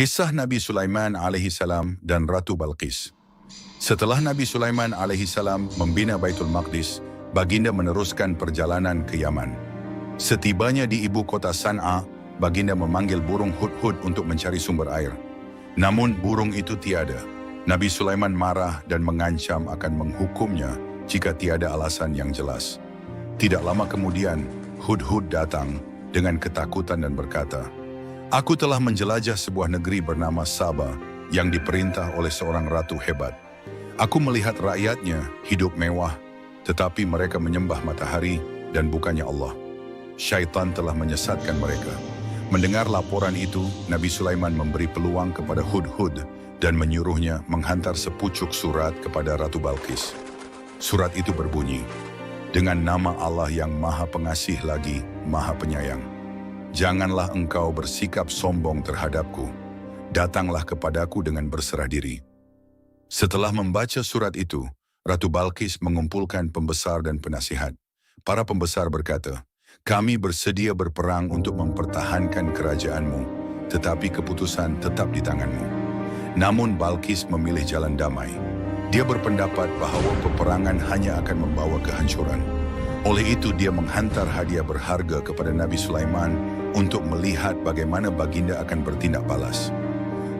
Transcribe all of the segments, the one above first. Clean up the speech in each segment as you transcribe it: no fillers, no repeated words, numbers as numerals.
Kisah Nabi Sulaiman alaihissalam dan Ratu Balqis. Setelah Nabi Sulaiman alaihissalam membina Baitul Maqdis, baginda meneruskan perjalanan ke Yaman. Setibanya di ibu kota San'a, baginda memanggil burung hudhud untuk mencari sumber air. Namun burung itu tiada. Nabi Sulaiman marah dan mengancam akan menghukumnya jika tiada alasan yang jelas. Tidak lama kemudian, hudhud datang dengan ketakutan dan berkata, "Aku telah menjelajah sebuah negeri bernama Saba yang diperintah oleh seorang ratu hebat. Aku melihat rakyatnya hidup mewah, tetapi mereka menyembah matahari dan bukannya Allah. Syaitan telah menyesatkan mereka." Mendengar laporan itu, Nabi Sulaiman memberi peluang kepada hudhud dan menyuruhnya menghantar sepucuk surat kepada Ratu Balqis. Surat itu berbunyi, "Dengan nama Allah yang Maha Pengasih lagi Maha Penyayang. Janganlah engkau bersikap sombong terhadapku. Datanglah kepadaku dengan berserah diri." Setelah membaca surat itu, Ratu Balqis mengumpulkan pembesar dan penasihat. Para pembesar berkata, "Kami bersedia berperang untuk mempertahankan kerajaanmu, tetapi keputusan tetap di tanganmu." Namun Balqis memilih jalan damai. Dia berpendapat bahwa peperangan hanya akan membawa kehancuran. Oleh itu dia menghantar hadiah berharga kepada Nabi Sulaiman untuk melihat bagaimana baginda akan bertindak balas.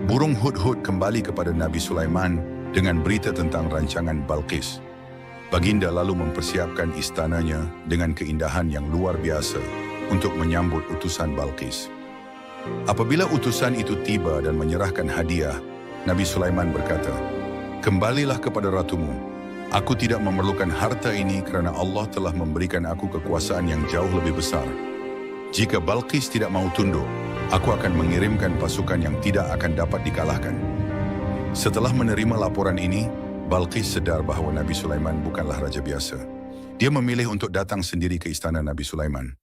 Burung hudhud kembali kepada Nabi Sulaiman dengan berita tentang rancangan Balqis. Baginda lalu mempersiapkan istananya dengan keindahan yang luar biasa untuk menyambut utusan Balqis. Apabila utusan itu tiba dan menyerahkan hadiah, Nabi Sulaiman berkata, "Kembalilah kepada ratumu. Aku tidak memerlukan harta ini kerana Allah telah memberikan aku kekuasaan yang jauh lebih besar. Jika Balqis tidak mau tunduk, aku akan mengirimkan pasukan yang tidak akan dapat dikalahkan." Setelah menerima laporan ini, Balqis sadar bahwa Nabi Sulaiman bukanlah raja biasa. Dia memilih untuk datang sendiri ke istana Nabi Sulaiman.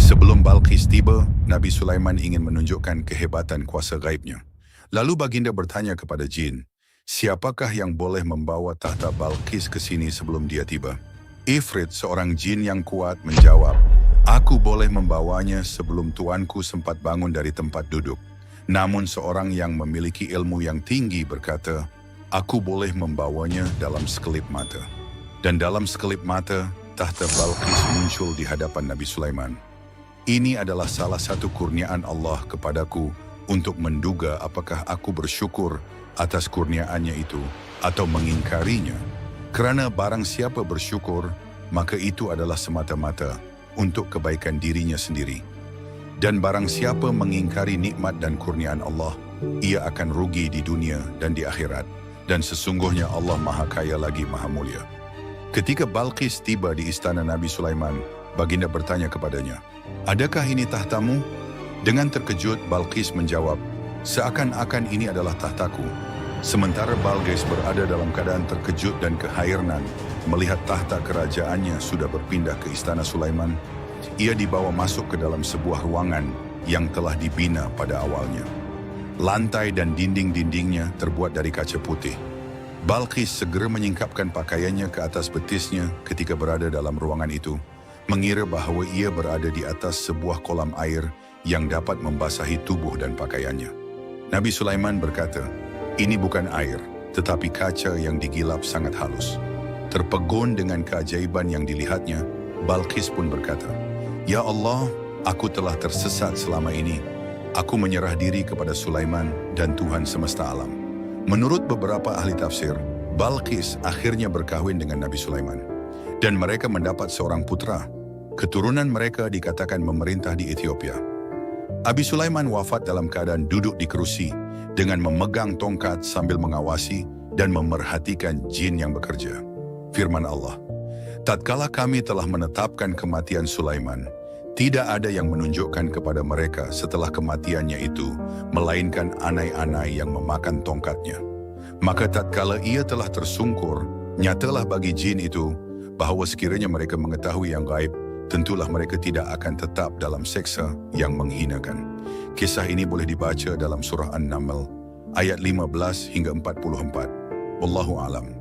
Sebelum Balqis tiba, Nabi Sulaiman ingin menunjukkan kehebatan kuasa gaibnya. Lalu baginda bertanya kepada jin, "Siapakah yang boleh membawa tahta Balqis ke sini sebelum dia tiba?" Ifrit, seorang jin yang kuat, menjawab, "Aku boleh membawanya sebelum tuanku sempat bangun dari tempat duduk." Namun seorang yang memiliki ilmu yang tinggi berkata, "Aku boleh membawanya dalam sekelip mata." Dan dalam sekelip mata, tahta Balqis muncul di hadapan Nabi Sulaiman. Ini adalah salah satu kurniaan Allah kepadaku untuk menduga apakah aku bersyukur atas kurniaannya itu atau mengingkarinya. Kerana barang siapa bersyukur, maka itu adalah semata-mata untuk kebaikan dirinya sendiri. Dan barang siapa mengingkari nikmat dan kurniaan Allah, ia akan rugi di dunia dan di akhirat. Dan sesungguhnya Allah Maha Kaya lagi Maha Mulia. Ketika Balqis tiba di istana Nabi Sulaiman, baginda bertanya kepadanya, "Adakah ini tahtamu?" Dengan terkejut, Balqis menjawab, "Seakan-akan ini adalah tahtaku." Sementara Balqis berada dalam keadaan terkejut dan kehairan melihat tahta kerajaannya sudah berpindah ke istana Sulaiman, ia dibawa masuk ke dalam sebuah ruangan yang telah dibina pada awalnya. Lantai dan dinding-dindingnya terbuat dari kaca putih. Balqis segera menyingkapkan pakaiannya ke atas betisnya ketika berada dalam ruangan itu, mengira bahawa ia berada di atas sebuah kolam air yang dapat membasahi tubuh dan pakaiannya. Nabi Sulaiman berkata, "Ini bukan air, tetapi kaca yang digilap sangat halus." Terpegun dengan keajaiban yang dilihatnya, Balqis pun berkata, "Ya Allah, aku telah tersesat selama ini. Aku menyerah diri kepada Sulaiman dan Tuhan semesta alam." Menurut beberapa ahli tafsir, Balqis akhirnya berkahwin dengan Nabi Sulaiman. Dan mereka mendapat seorang putra. Keturunan mereka dikatakan memerintah di Ethiopia. Abi Sulaiman wafat dalam keadaan duduk di kerusi dengan memegang tongkat sambil mengawasi dan memerhatikan jin yang bekerja. Firman Allah, "Tatkala kami telah menetapkan kematian Sulaiman, tidak ada yang menunjukkan kepada mereka setelah kematiannya itu, melainkan anai-anai yang memakan tongkatnya. Maka tatkala ia telah tersungkur, nyatalah bagi jin itu, bahawa sekiranya mereka mengetahui yang gaib, tentulah mereka tidak akan tetap dalam seksa yang menghinakan." Kisah ini boleh dibaca dalam surah An-Naml, ayat 15 hingga 44. Wallahu alam.